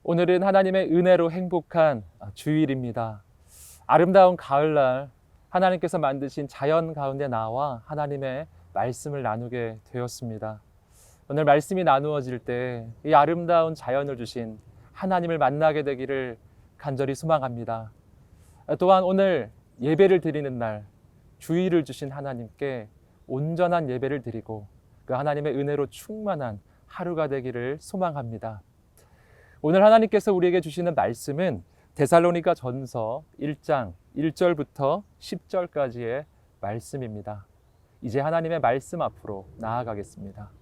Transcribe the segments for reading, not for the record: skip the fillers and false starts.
오늘은 하나님의 은혜로 행복한 주일입니다. 아름다운 가을날 하나님께서 만드신 자연 가운데 나와 하나님의 말씀을 나누게 되었습니다. 오늘 말씀이 나누어질 때 이 아름다운 자연을 주신 하나님을 만나게 되기를 간절히 소망합니다. 또한 오늘 예배를 드리는 날 주일을 주신 하나님께 온전한 예배를 드리고 그 하나님의 은혜로 충만한 하루가 되기를 소망합니다. 오늘 하나님께서 우리에게 주시는 말씀은 데살로니가 전서 1장 1절부터 10절까지의 말씀입니다. 이제 하나님의 말씀 앞으로 나아가겠습니다.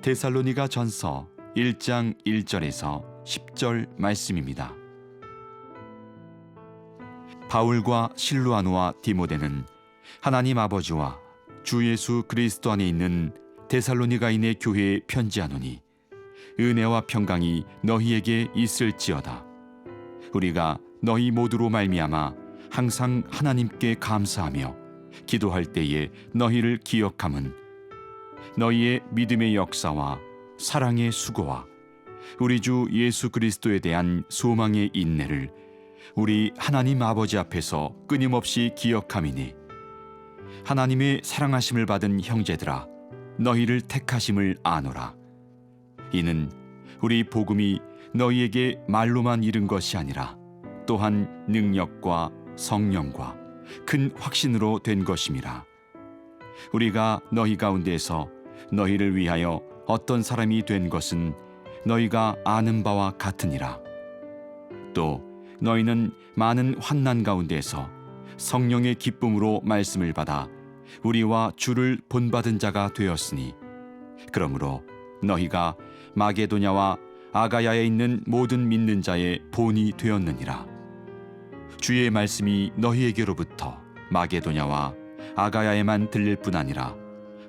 데살로니가 전서 1장 1절에서 10절 말씀입니다. 바울과 실루아노와 디모데는 하나님 아버지와 주 예수 그리스도 안에 있는 데살로니가인의 교회에 편지하노니 은혜와 평강이 너희에게 있을지어다. 우리가 너희 모두로 말미암아 항상 하나님께 감사하며 기도할 때에 너희를 기억함은 너희의 믿음의 역사와 사랑의 수고와 우리 주 예수 그리스도에 대한 소망의 인내를 우리 하나님 아버지 앞에서 끊임없이 기억함이니 하나님의 사랑하심을 받은 형제들아 너희를 택하심을 아노라. 이는 우리 복음이 너희에게 말로만 이른 것이 아니라 또한 능력과 성령과 큰 확신으로 된 것임이라. 우리가 너희 가운데서 너희를 위하여 어떤 사람이 된 것은 너희가 아는 바와 같으니라. 또 너희는 많은 환난 가운데서 성령의 기쁨으로 말씀을 받아 우리와 주를 본받은 자가 되었으니 그러므로 너희가 마게도냐와 아가야에 있는 모든 믿는 자의 본이 되었느니라. 주의 말씀이 너희에게로부터 마게도냐와 아가야에만 들릴 뿐 아니라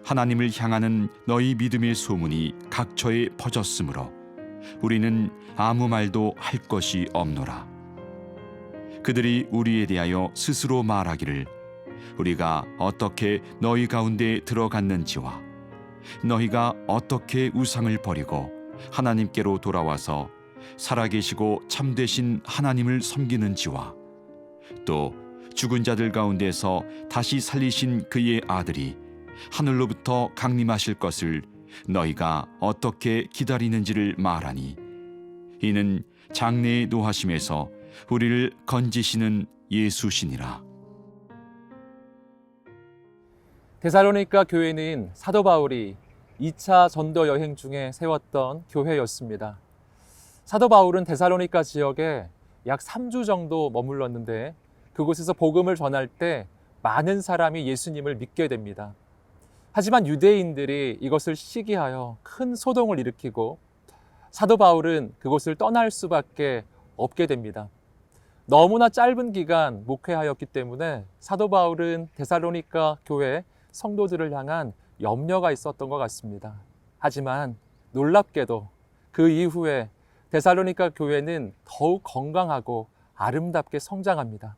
하나님을 향하는 너희 믿음의 소문이 각처에 퍼졌으므로 우리는 아무 말도 할 것이 없노라. 그들이 우리에 대하여 스스로 말하기를 우리가 어떻게 너희 가운데 들어갔는지와 너희가 어떻게 우상을 버리고 하나님께로 돌아와서 살아계시고 참되신 하나님을 섬기는지와 또 죽은 자들 가운데서 다시 살리신 그의 아들이 하늘로부터 강림하실 것을 너희가 어떻게 기다리는지를 말하니 이는 장래의 노하심에서 우리를 건지시는 예수시니라. 데살로니가 교회는 사도 바울이 2차 전도 여행 중에 세웠던 교회였습니다. 사도 바울은 데살로니가 지역에 약 3주 정도 머물렀는데 그곳에서 복음을 전할 때 많은 사람이 예수님을 믿게 됩니다. 하지만 유대인들이 이것을 시기하여 큰 소동을 일으키고 사도 바울은 그곳을 떠날 수밖에 없게 됩니다. 너무나 짧은 기간 목회하였기 때문에 사도 바울은 데살로니가 교회 성도들을 향한 염려가 있었던 것 같습니다. 하지만 놀랍게도 그 이후에 데살로니가 교회는 더욱 건강하고 아름답게 성장합니다.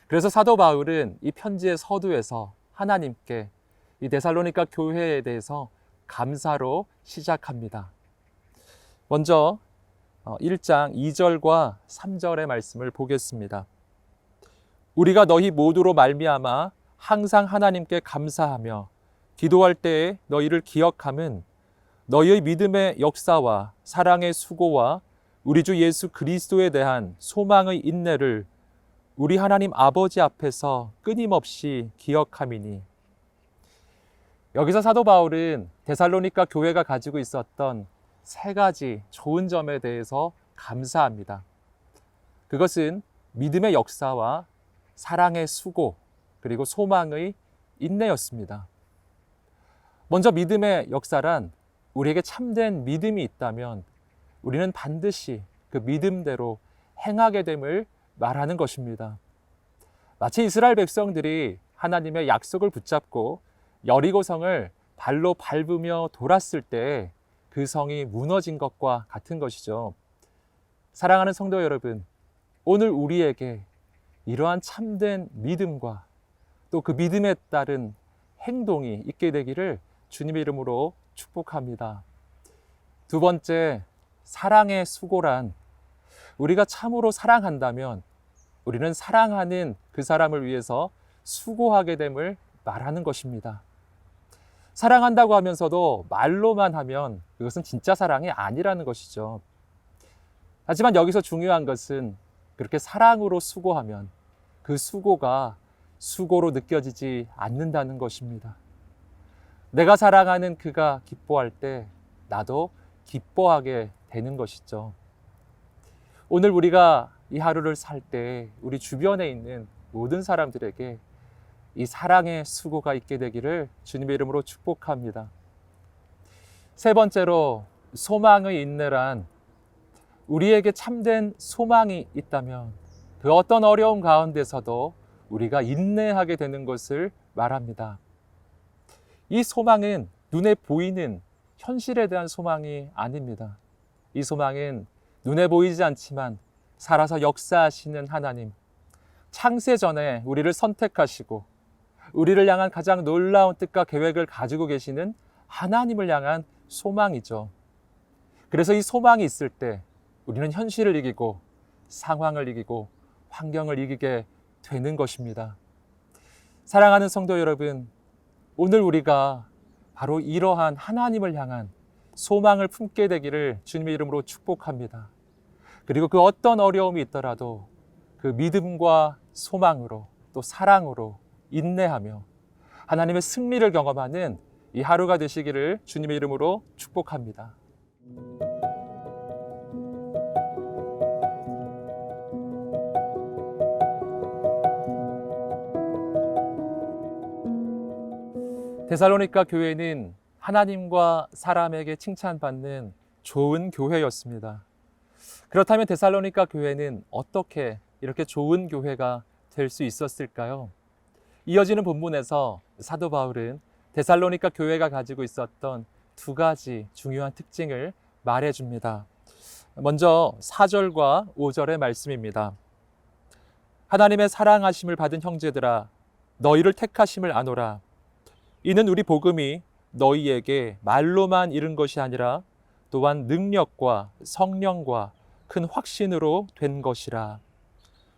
그래서 사도 바울은 이 편지의 서두에서 하나님께 이 데살로니가 교회에 대해서 감사로 시작합니다. 먼저 1장 2절과 3절의 말씀을 보겠습니다. 우리가 너희 모두로 말미암아 항상 하나님께 감사하며 기도할 때에 너희를 기억함은 너희의 믿음의 역사와 사랑의 수고와 우리 주 예수 그리스도에 대한 소망의 인내를 우리 하나님 아버지 앞에서 끊임없이 기억함이니. 여기서 사도 바울은 데살로니가 교회가 가지고 있었던 3가지 좋은 점에 대해서 감사합니다. 그것은 믿음의 역사와 사랑의 수고 그리고 소망의 인내였습니다. 먼저 믿음의 역사란 우리에게 참된 믿음이 있다면 우리는 반드시 그 믿음대로 행하게 됨을 말하는 것입니다. 마치 이스라엘 백성들이 하나님의 약속을 붙잡고 여리고성을 발로 밟으며 돌았을 때 그 성이 무너진 것과 같은 것이죠. 사랑하는 성도 여러분, 오늘 우리에게 이러한 참된 믿음과 또 그 믿음에 따른 행동이 있게 되기를 주님의 이름으로 축복합니다. 두 번째, 사랑의 수고란 우리가 참으로 사랑한다면 우리는 사랑하는 그 사람을 위해서 수고하게 됨을 말하는 것입니다. 사랑한다고 하면서도 말로만 하면 그것은 진짜 사랑이 아니라는 것이죠. 하지만 여기서 중요한 것은 그렇게 사랑으로 수고하면 그 수고가 수고로 느껴지지 않는다는 것입니다. 내가 사랑하는 그가 기뻐할 때 나도 기뻐하게 되는 것이죠. 오늘 우리가 이 하루를 살 때 우리 주변에 있는 모든 사람들에게 이 사랑의 수고가 있게 되기를 주님의 이름으로 축복합니다. 세 번째로, 소망의 인내란 우리에게 참된 소망이 있다면 그 어떤 어려움 가운데서도 우리가 인내하게 되는 것을 말합니다. 이 소망은 눈에 보이는 현실에 대한 소망이 아닙니다. 이 소망은 눈에 보이지 않지만 살아서 역사하시는 하나님, 창세 전에 우리를 선택하시고 우리를 향한 가장 놀라운 뜻과 계획을 가지고 계시는 하나님을 향한 소망이죠. 그래서 이 소망이 있을 때 우리는 현실을 이기고 상황을 이기고 환경을 이기게 되는 것입니다. 사랑하는 성도 여러분, 오늘 우리가 바로 이러한 하나님을 향한 소망을 품게 되기를 주님의 이름으로 축복합니다. 그리고 그 어떤 어려움이 있더라도 그 믿음과 소망으로 또 사랑으로 인내하며 하나님의 승리를 경험하는 이 하루가 되시기를 주님의 이름으로 축복합니다. 데살로니가 교회는 하나님과 사람에게 칭찬받는 좋은 교회였습니다. 그렇다면 데살로니가 교회는 어떻게 이렇게 좋은 교회가 될 수 있었을까요? 이어지는 본문에서 사도 바울은 데살로니가 교회가 가지고 있었던 두 가지 중요한 특징을 말해줍니다. 먼저 4절과 5절의 말씀입니다. 하나님의 사랑하심을 받은 형제들아, 너희를 택하심을 아노라. 이는 우리 복음이 너희에게 말로만 이른 것이 아니라 또한 능력과 성령과 큰 확신으로 된 것이라.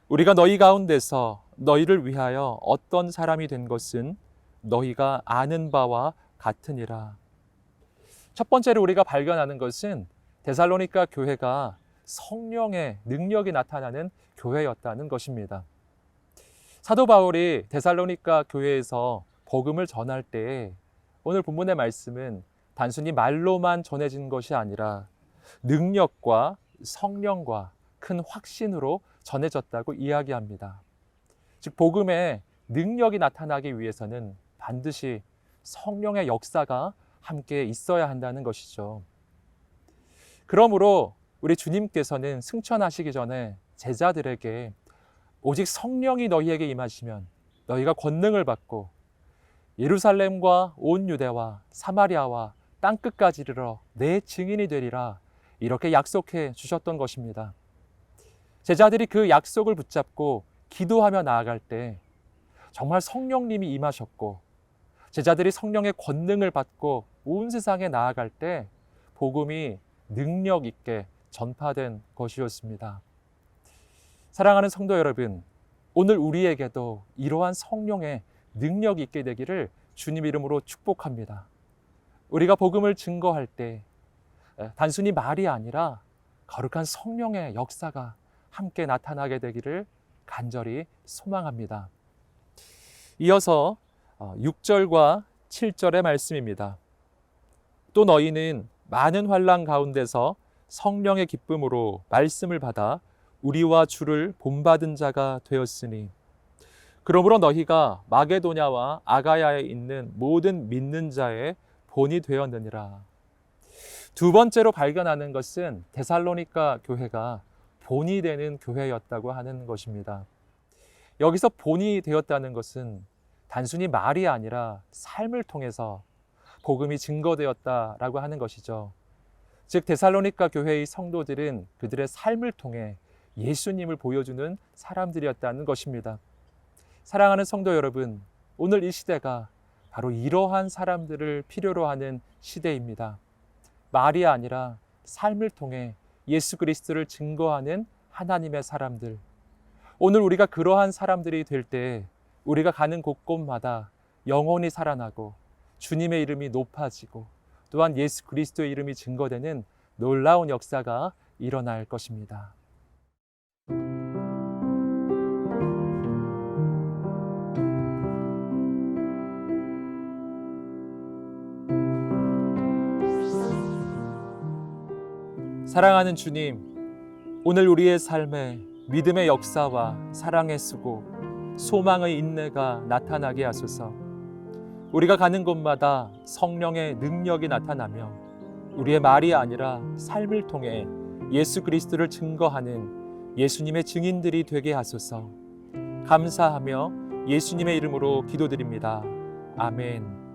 우리가 너희 가운데서 너희를 위하여 어떤 사람이 된 것은 너희가 아는 바와 같으니라. 첫 번째로 우리가 발견하는 것은 데살로니가 교회가 성령의 능력이 나타나는 교회였다는 것입니다. 사도 바울이 데살로니가 교회에서 복음을 전할 때 오늘 본문의 말씀은 단순히 말로만 전해진 것이 아니라 능력과 성령과 큰 확신으로 전해졌다고 이야기합니다. 즉 복음에 능력이 나타나기 위해서는 반드시 성령의 역사가 함께 있어야 한다는 것이죠. 그러므로 우리 주님께서는 승천하시기 전에 제자들에게 오직 성령이 너희에게 임하시면 너희가 권능을 받고 예루살렘과 온 유대와 사마리아와 땅끝까지 이르러 내 증인이 되리라, 이렇게 약속해 주셨던 것입니다. 제자들이 그 약속을 붙잡고 기도하며 나아갈 때 정말 성령님이 임하셨고 제자들이 성령의 권능을 받고 온 세상에 나아갈 때 복음이 능력 있게 전파된 것이었습니다. 사랑하는 성도 여러분, 오늘 우리에게도 이러한 성령의 능력이 있게 되기를 주님 이름으로 축복합니다. 우리가 복음을 증거할 때 단순히 말이 아니라 거룩한 성령의 역사가 함께 나타나게 되기를 간절히 소망합니다. 이어서 6절과 7절의 말씀입니다. 또 너희는 많은 환난 가운데서 성령의 기쁨으로 말씀을 받아 우리와 주를 본받은 자가 되었으니 그러므로 너희가 마게도냐와 아가야에 있는 모든 믿는 자의 본이 되었느니라. 두 번째로 발견하는 것은 데살로니가 교회가 본이 되는 교회였다고 하는 것입니다. 여기서 본이 되었다는 것은 단순히 말이 아니라 삶을 통해서 복음이 증거되었다라고 하는 것이죠. 즉 데살로니가 교회의 성도들은 그들의 삶을 통해 예수님을 보여주는 사람들이었다는 것입니다. 사랑하는 성도 여러분, 오늘 이 시대가 바로 이러한 사람들을 필요로 하는 시대입니다. 말이 아니라 삶을 통해 예수 그리스도를 증거하는 하나님의 사람들. 오늘 우리가 그러한 사람들이 될 때 우리가 가는 곳곳마다 영혼이 살아나고 주님의 이름이 높아지고 또한 예수 그리스도의 이름이 증거되는 놀라운 역사가 일어날 것입니다. 사랑하는 주님, 오늘 우리의 삶에 믿음의 역사와 사랑의 수고, 소망의 인내가 나타나게 하소서. 우리가 가는 곳마다 성령의 능력이 나타나며 우리의 말이 아니라 삶을 통해 예수 그리스도를 증거하는 예수님의 증인들이 되게 하소서. 감사하며 예수님의 이름으로 기도드립니다. 아멘.